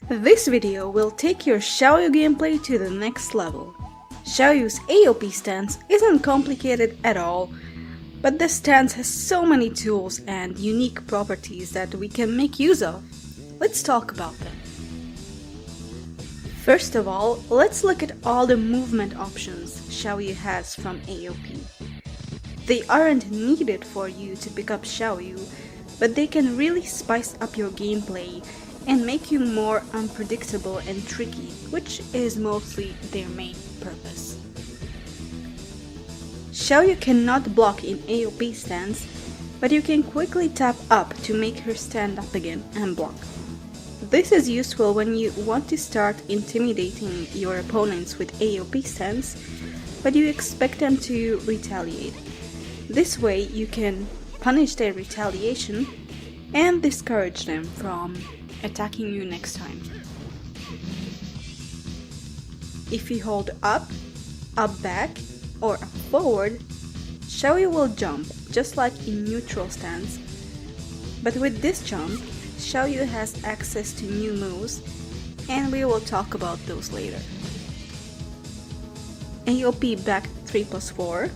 This video will take your Xiaoyu gameplay to the next level. Xiaoyu's AoP stance isn't complicated at all, but the stance has so many tools and unique properties that we can make use of. Let's talk about them. First of all, let's look at all the movement options Xiaoyu has from AoP. They aren't needed for you to pick up Xiaoyu, but they can really spice up your gameplay and make you more unpredictable and tricky, which is mostly their main purpose. Xiaoyu cannot block in AoP stance, but you can quickly tap up to make her stand up again and block. This is useful when you want to start intimidating your opponents with AoP stance, but you expect them to retaliate. This way you can punish their retaliation and discourage them from attacking you next time. If you hold up back, or up forward, Xiaoyu will jump just like in neutral stance, but with this jump, Xiaoyu has access to new moves, and we will talk about those later. AoP back 3+4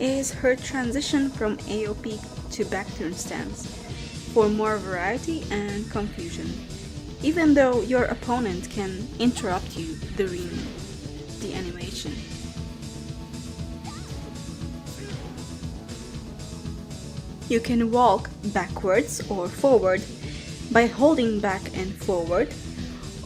is her transition from AoP to back turn stance, for more variety and confusion, even though your opponent can interrupt you during the animation. You can walk backwards or forward by holding back and forward,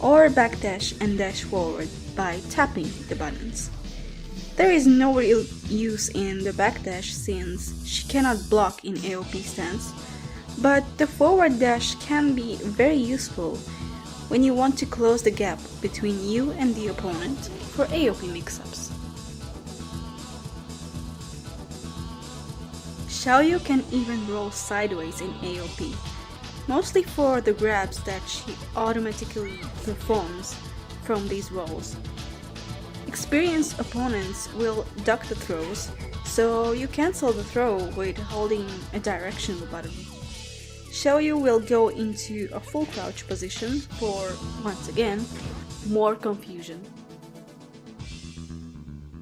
or backdash and dash forward by tapping the buttons. There is no real use in the backdash since she cannot block in AoP stance, but the forward dash can be very useful when you want to close the gap between you and the opponent for AoP mix-ups. Xiaoyu can even roll sideways in AoP, mostly for the grabs that she automatically performs from these rolls. Experienced opponents will duck the throws, so you cancel the throw with holding a directional button. Xiaoyu will go into a full crouch position for, once again, more confusion.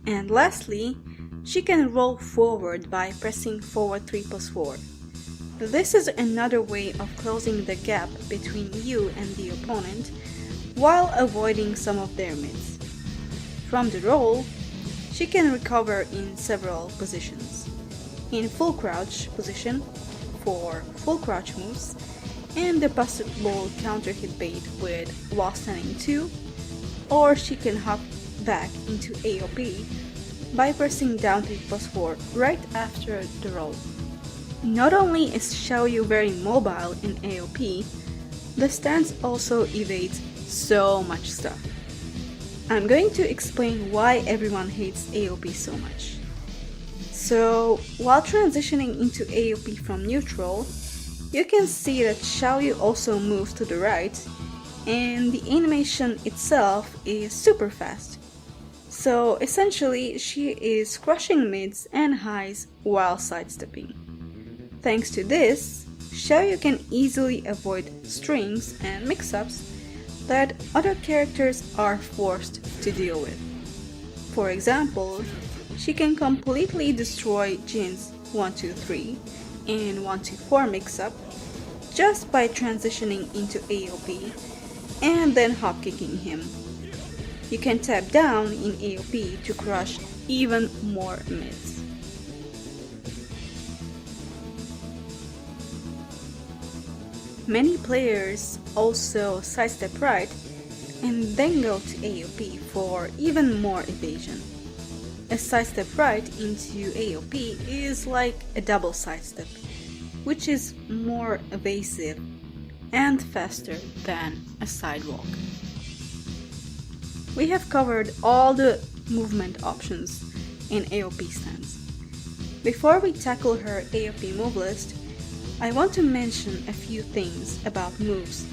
And lastly, she can roll forward by pressing forward 3+4. This is another way of closing the gap between you and the opponent while avoiding some of their mids. From the roll, she can recover in several positions. In full crouch position for full crouch moves, and the possible counter hit bait with while standing 2, or she can hop back into AoP by pressing down 3+4 right after the roll. Not only is Xiaoyu very mobile in AoP, the stance also evades so much stuff. I'm going to explain why everyone hates AoP so much. So, while transitioning into AoP from neutral, you can see that Xiaoyu also moves to the right, and the animation itself is super fast. So essentially, she is crushing mids and highs while sidestepping. Thanks to this, Xiaoyu can easily avoid strings and mix-ups that other characters are forced to deal with. For example, she can completely destroy Jin's 1-2-3 and 1-2-4 mix-up just by transitioning into AoP and then hop kicking him. You can tap down in AoP to crush even more mids. Many players also sidestep right and then go to AoP for even more evasion. A sidestep right into AoP is like a double sidestep, which is more evasive and faster than a sidewalk. We have covered all the movement options in AoP stance. Before we tackle her AoP move list, I want to mention a few things about moves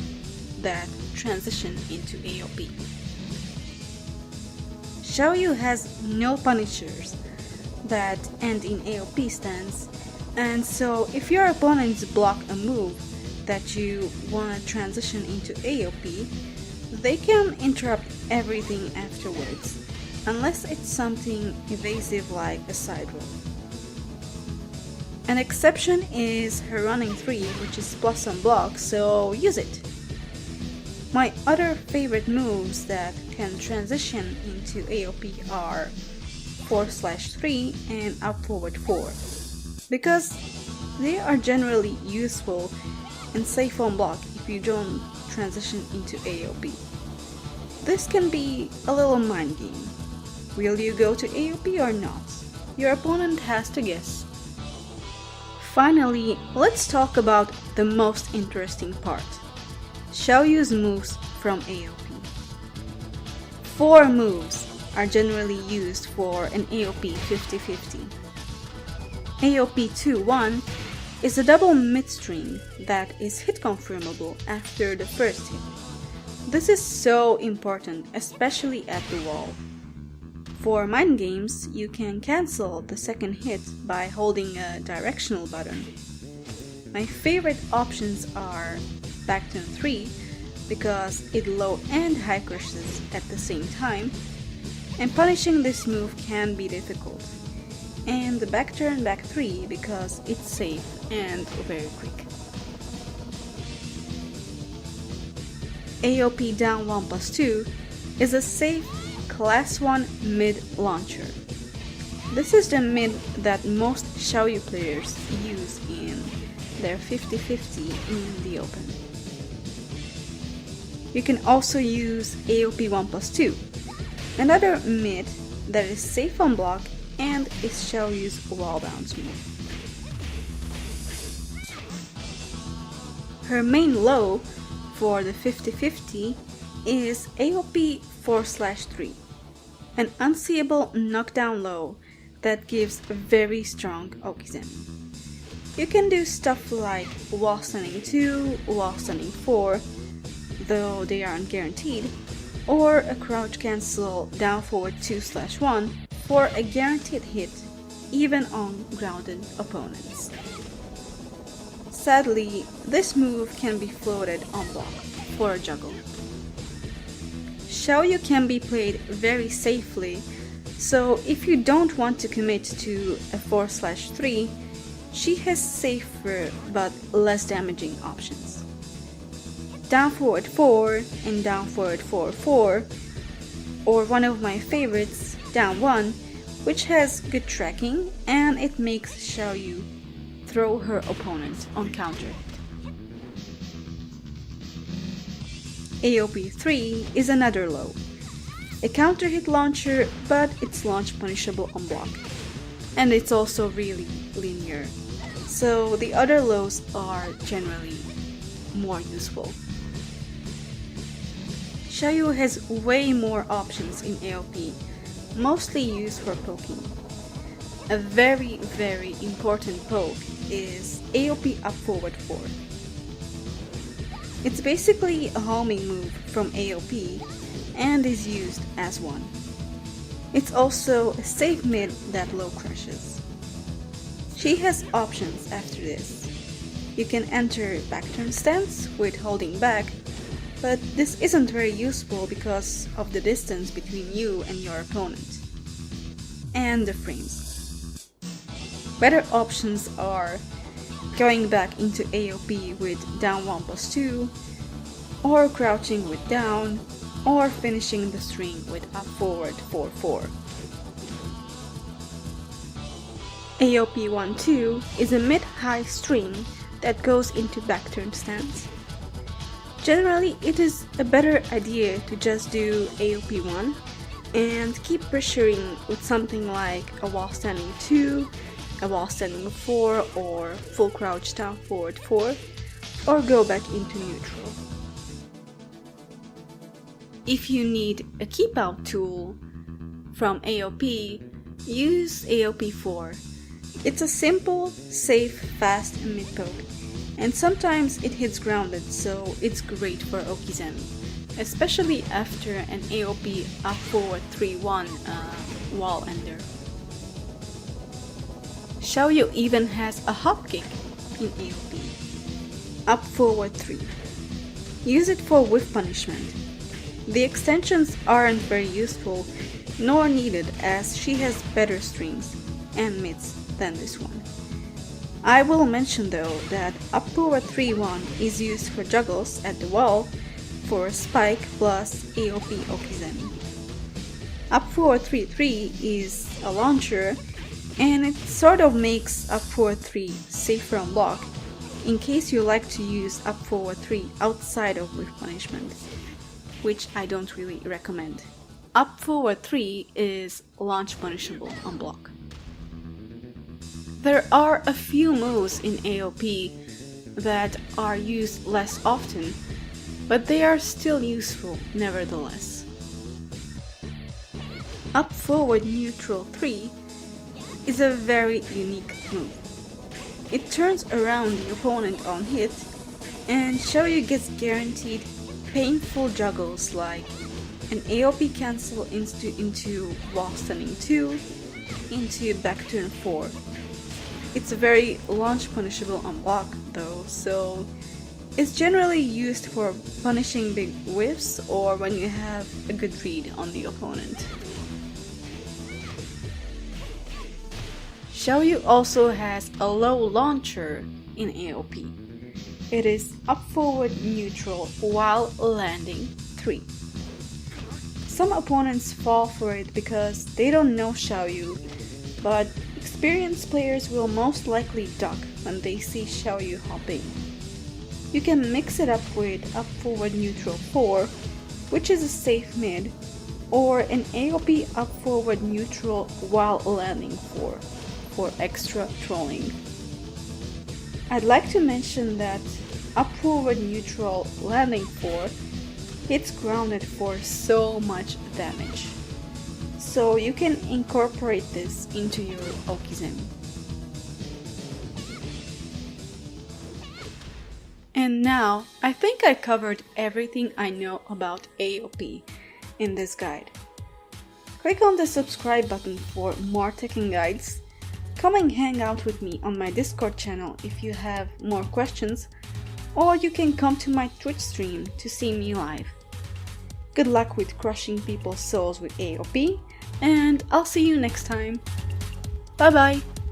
that transition into AoP. Xiaoyu has no punishers that end in AoP stance, and so if your opponents block a move that you want to transition into AoP, They can interrupt everything afterwards, unless it's something evasive like a side roll. An exception is her running 3, which is plus on block, so use it. My other favorite moves that can transition into AoP are 4/3 and up forward 4, because they are generally useful and safe on block if you don't transition into AoP. This can be a little mind game. Will you go to AoP or not? Your opponent has to guess. Finally, let's talk about the most interesting part: Xiaoyu's moves from AoP. 4 moves are generally used for an AoP 50-50. AoP 2-1 is a double mid-string that is hit confirmable after the first hit. This is so important, especially at the wall. For mind games, you can cancel the second hit by holding a directional button. My favorite options are back turn 3 because it low and high crushes at the same time, and punishing this move can be difficult, and the back turn back 3 because it's safe and very quick. AoP down 1+2 is a safe class 1 mid launcher. This is the mid that most Xiaoyu players use in their 50-50 in the open. You can also use AoP 1+2, another mid that is safe on block and is Xiaoyu's wall bounce move. Her main low for the 50-50 is AoP 4/3, an unseeable knockdown low that gives a very strong Okizeme. You can do stuff like wall stunning 2, wall stunning 4, though they aren't guaranteed, or a crouch cancel down forward 2/1 for a guaranteed hit even on grounded opponents. Sadly, this move can be floated on block for a juggle. Xiaoyu can be played very safely, so if you don't want to commit to a 4/3, she has safer but less damaging options. Down forward 4 and down forward 4/4, or one of my favorites, down 1, which has good tracking and it makes Xiaoyu throw her opponent on counter. AoP 3 is another low, a counter hit launcher, but it's launch punishable on block, and it's also really linear, so the other lows are generally more useful. Xiaoyu has way more options in AoP, mostly used for poking. A very important poke is AoP up forward 4. It's basically a homing move from AoP and is used as one. It's also a safe mid that low crushes. She has options after this. You can enter back turn stance with holding back, but this isn't very useful because of the distance between you and your opponent, and the frames. Better options are going back into AoP with down 1+2, or crouching with down, or finishing the string with up forward 4/4. AoP 1-2 is a mid-high string that goes into back turn stance. Generally, it is a better idea to just do AoP 1 and keep pressuring with something like a wall standing 2, a wall standing 4, or full crouch down forward 4, or go back into neutral. If you need a keep out tool from AoP, use AoP 4. It's a simple, safe, fast mid poke, and sometimes it hits grounded, so it's great for Okizeme, especially after an AoP up forward 3-1 wall ender. Xiaoyu even has a hop kick in AoP, up forward 3. Use it for whiff punishment. The extensions aren't very useful nor needed as she has better strings and mids than this one. I will mention though that up forward 3-1 is used for juggles at the wall for spike plus AoP Okizemi. Up forward 3-3 is a launcher and it sort of makes up forward 3 safer on block in case you like to use up forward 3 outside of whiff punishment, which I don't really recommend. Up forward 3 is launch punishable on block. There are a few moves in AoP that are used less often, but they are still useful nevertheless. Up forward neutral 3 is a very unique move. It turns around the opponent on hit, and Xiaoyu gets guaranteed painful juggles like an AoP cancel into wall stunning 2 into back turn 4. It's very launch punishable on block though, so it's generally used for punishing big whiffs or when you have a good read on the opponent. Xiaoyu also has a low launcher in AoP. It is up forward neutral while landing 3. Some opponents fall for it because they don't know Xiaoyu, but experienced players will most likely duck when they see Xiaoyu hopping. You can mix it up with up forward neutral 4, which is a safe mid, or an AoP up forward neutral while landing 4 for extra trolling. I'd like to mention that up forward neutral landing 4 hits grounded for so much damage, so you can incorporate this into your Okizemi. And now, I think I covered everything I know about AoP in this guide. Click on the subscribe button for more Tekken guides. Come and hang out with me on my Discord channel if you have more questions, or you can come to my Twitch stream to see me live. Good luck with crushing people's souls with AoP, and I'll see you next time. Bye bye!